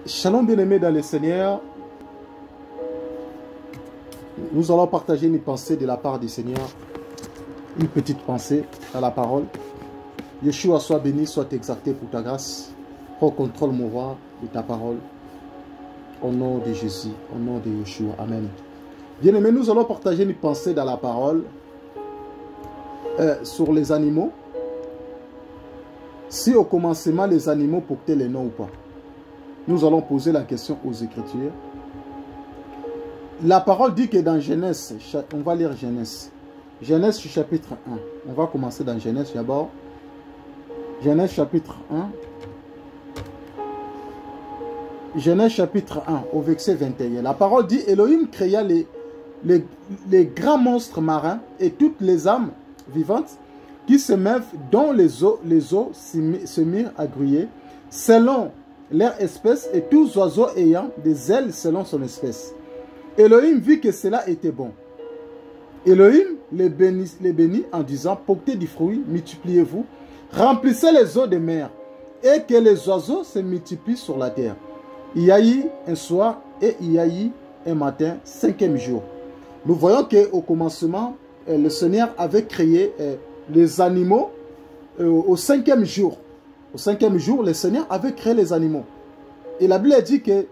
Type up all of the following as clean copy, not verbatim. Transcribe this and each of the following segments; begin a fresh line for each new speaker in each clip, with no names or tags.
Shalom bien-aimés dans le Seigneur. Nous allons partager une pensée de la part du Seigneur. Une petite pensée dans la parole. Yeshua soit béni, soit exalté pour ta grâce. Prends contrôle, mon roi, de ta parole. Au nom de Jésus, au nom de Yeshua. Amen. Bien-aimés, nous allons partager une pensée dans la parole sur les animaux. Si au commencement les animaux portaient les noms ou pas. Nous allons poser la question aux Écritures. La parole dit que dans Genèse, on va lire Genèse. Genèse chapitre 1. On va commencer dans Genèse d'abord. Genèse chapitre 1. Genèse chapitre 1 au verset 21. La parole dit, Elohim créa les grands monstres marins et toutes les âmes vivantes qui se meuvent dont les eaux se mirent à grouiller selon leur espèce et tous oiseaux ayant des ailes selon son espèce. Elohim vit que cela était bon. Elohim les bénit en disant, portez du fruit, multipliez-vous, remplissez les eaux de mer et que les oiseaux se multiplient sur la terre. Il y a eu un soir et il y a eu un matin, cinquième jour. Nous voyons qu'au commencement, le Seigneur avait créé les animaux au cinquième jour. Au cinquième jour, le Seigneur avait créé les animaux. Et la Bible dit que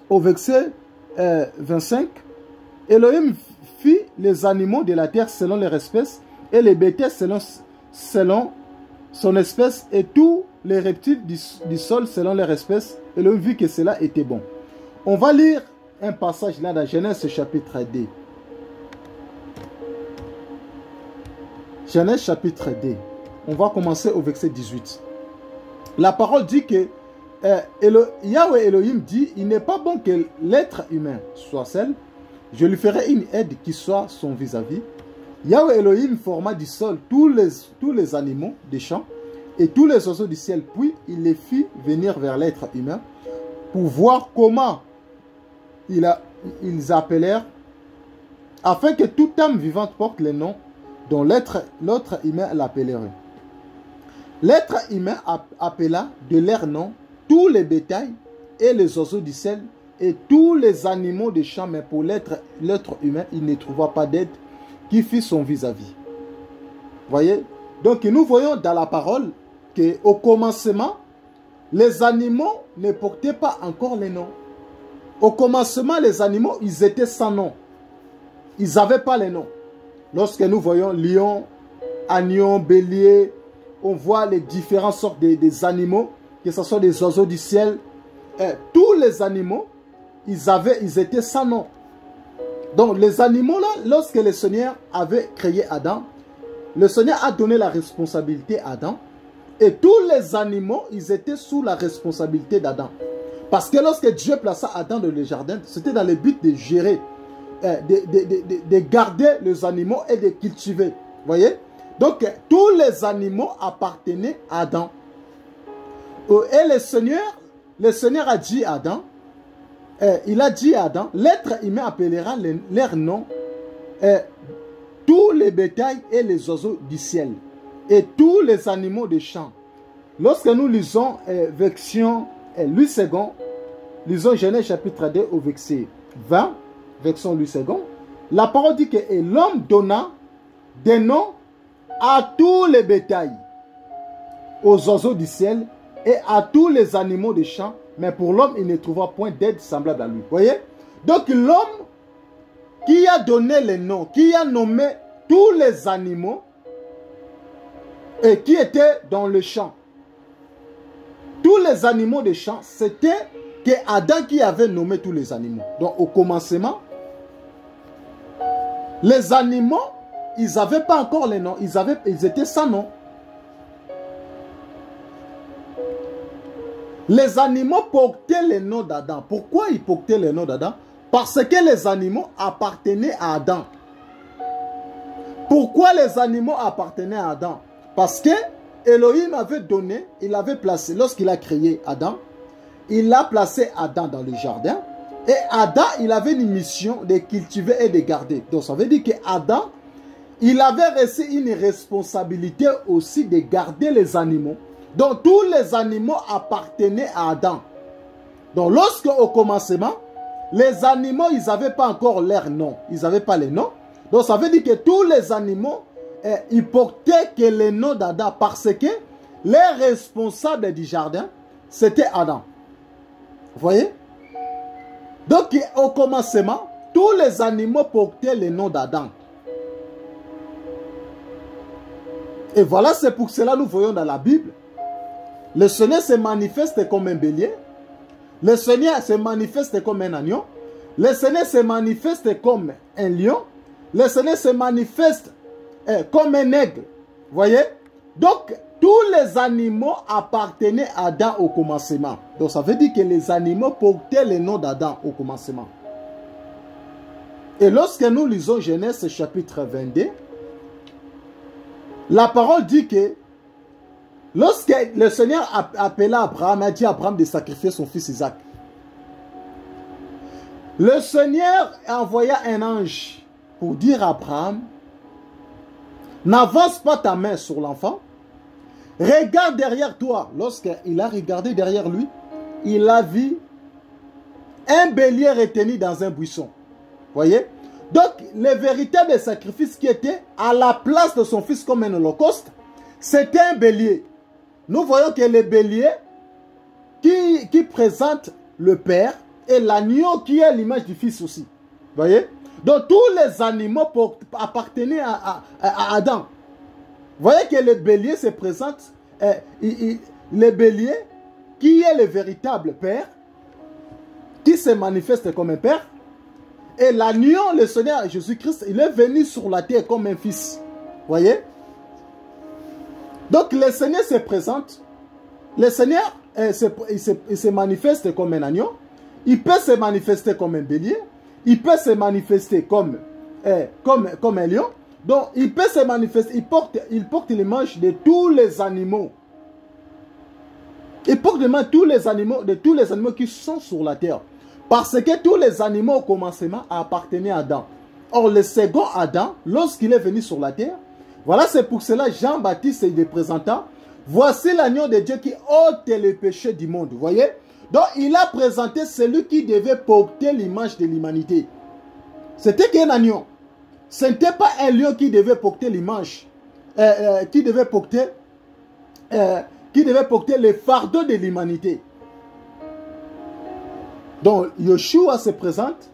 au verset 25, Elohim fit les animaux de la terre selon leur espèce et les bétails selon son espèce et tous les reptiles du sol selon leur espèce. Elohim vit que cela était bon. On va lire un passage là dans Genèse chapitre 2. Genèse chapitre 2. On va commencer au verset 18. La parole dit que Yahweh Elohim dit, il n'est pas bon que l'être humain soit seul. Je lui ferai une aide qui soit son vis-à-vis. Yahweh Elohim forma du sol tous les animaux des champs et tous les oiseaux du ciel. Puis il les fit venir vers l'être humain pour voir comment ils appelèrent, afin que toute âme vivante porte les noms dont l'autre humain l'appellerait. L'être humain appela de leur nom tous les bétails et les oiseaux du ciel et tous les animaux des champs, mais pour l'être humain, il ne trouva pas d'aide qui fit son vis-à-vis. Voyez? Donc nous voyons dans la parole qu'au commencement, les animaux ne portaient pas encore les noms. Au commencement, les animaux, ils étaient sans nom. Ils n'avaient pas les noms. Lorsque nous voyons lion, agneau, bélier, on voit les différentes sortes des animaux, que ce soit des oiseaux du ciel. Tous les animaux, ils étaient sans nom. Donc les animaux là, lorsque le Seigneur avait créé Adam, le Seigneur a donné la responsabilité à Adam. Et tous les animaux, ils étaient sous la responsabilité d'Adam. Parce que lorsque Dieu plaça Adam dans le jardin, c'était dans le but de gérer, de garder les animaux et de cultiver. Voyez? Donc, tous les animaux appartenaient à Adam. Et le Seigneur a dit à Adam, il a dit à Adam, l'être humain appellera leur nom, tous les bétails et les oiseaux du ciel, et tous les animaux des champs. Lorsque nous lisons version Louis II, lisons Genèse chapitre 2 au verset 20, version Louis II, la parole dit que l'homme donna des noms à tous les bétails, aux oiseaux du ciel et à tous les animaux des champs, mais pour l'homme, il ne trouva point d'aide semblable à lui. Voyez? Donc l'homme qui a donné les noms, qui a nommé tous les animaux et qui étaient dans le champ, tous les animaux des champs, c'était que Adam qui avait nommé tous les animaux. Donc au commencement, les animaux, ils n'avaient pas encore les noms, ils étaient sans nom. Les animaux portaient les noms d'Adam. Pourquoi ils portaient les noms d'Adam? Parce que les animaux appartenaient à Adam. Pourquoi les animaux appartenaient à Adam? Parce que Elohim avait donné, il avait placé, lorsqu'il a créé Adam, il a placé Adam dans le jardin. Et Adam, il avait une mission de cultiver et de garder. Donc ça veut dire que Adam, il avait reçu une responsabilité aussi de garder les animaux. Donc tous les animaux appartenaient à Adam. Donc, lorsque au commencement, les animaux, ils n'avaient pas encore leur nom. Ils n'avaient pas les noms. Donc, ça veut dire que tous les animaux, ils portaient que les noms d'Adam parce que les responsables du jardin, c'était Adam. Vous voyez? Donc, au commencement, tous les animaux portaient le nom d'Adam. Et voilà, c'est pour cela que nous voyons dans la Bible, le Seigneur se manifeste comme un bélier, le Seigneur se manifeste comme un agneau, le Seigneur se manifeste comme un lion, le Seigneur se manifeste comme un aigle. Vous voyez? Donc, tous les animaux appartenaient à Adam au commencement. Donc, ça veut dire que les animaux portaient le nom d'Adam au commencement. Et lorsque nous lisons Genèse chapitre 22, la parole dit que lorsque le Seigneur appela Abraham, a dit à Abraham de sacrifier son fils Isaac. Le Seigneur envoya un ange pour dire à Abraham, n'avance pas ta main sur l'enfant, regarde derrière toi. Lorsqu'il a regardé derrière lui, il a vu un bélier retenu dans un buisson. Voyez? Donc, le véritable sacrifice qui était à la place de son fils comme un holocauste, c'était un bélier. Nous voyons que le bélier qui présente le Père et l'agneau qui est l'image du Fils aussi. Voyez? Donc, tous les animaux appartenaient à Adam. Voyez que le bélier se présente, le bélier qui est le véritable Père, qui se manifeste comme un Père, et l'agneau, le Seigneur Jésus-Christ, il est venu sur la terre comme un fils. Voyez? Donc le Seigneur se présente. Le Seigneur, il se manifeste comme un agneau. Il peut se manifester comme un bélier. Il peut se manifester comme un lion. Donc il peut se manifester. Il porte l'image de tous les animaux. Il porte l'image de tous les animaux qui sont sur la terre. Parce que tous les animaux au commencement appartenaient à Adam. Or, le second Adam, lorsqu'il est venu sur la terre, voilà, c'est pour cela Jean-Baptiste il est présentant. Voici l'agneau de Dieu qui ôte les péchés du monde. Vous voyez? Donc, il a présenté celui qui devait porter l'image de l'humanité. C'était qu'un agneau. Ce n'était pas un lion qui devait porter l'image, qui devait porter le fardeau de l'humanité. Donc, Yeshua se présente,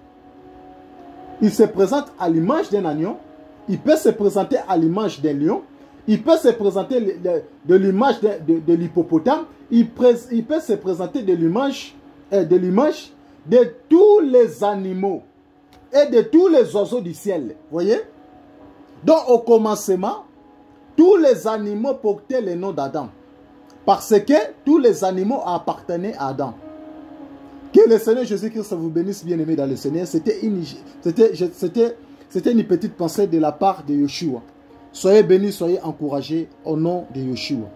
il se présente à l'image d'un agneau, il peut se présenter à l'image d'un lion, il peut se présenter de l'image de l'hippopotame, il peut se présenter de l'image de tous les animaux et de tous les oiseaux du ciel. Voyez? Donc, au commencement, tous les animaux portaient le nom d'Adam, parce que tous les animaux appartenaient à Adam. Que le Seigneur Jésus-Christ vous bénisse, bien-aimés dans le Seigneur. C'était une petite pensée de la part de Yeshua. Soyez bénis, soyez encouragés au nom de Yeshua.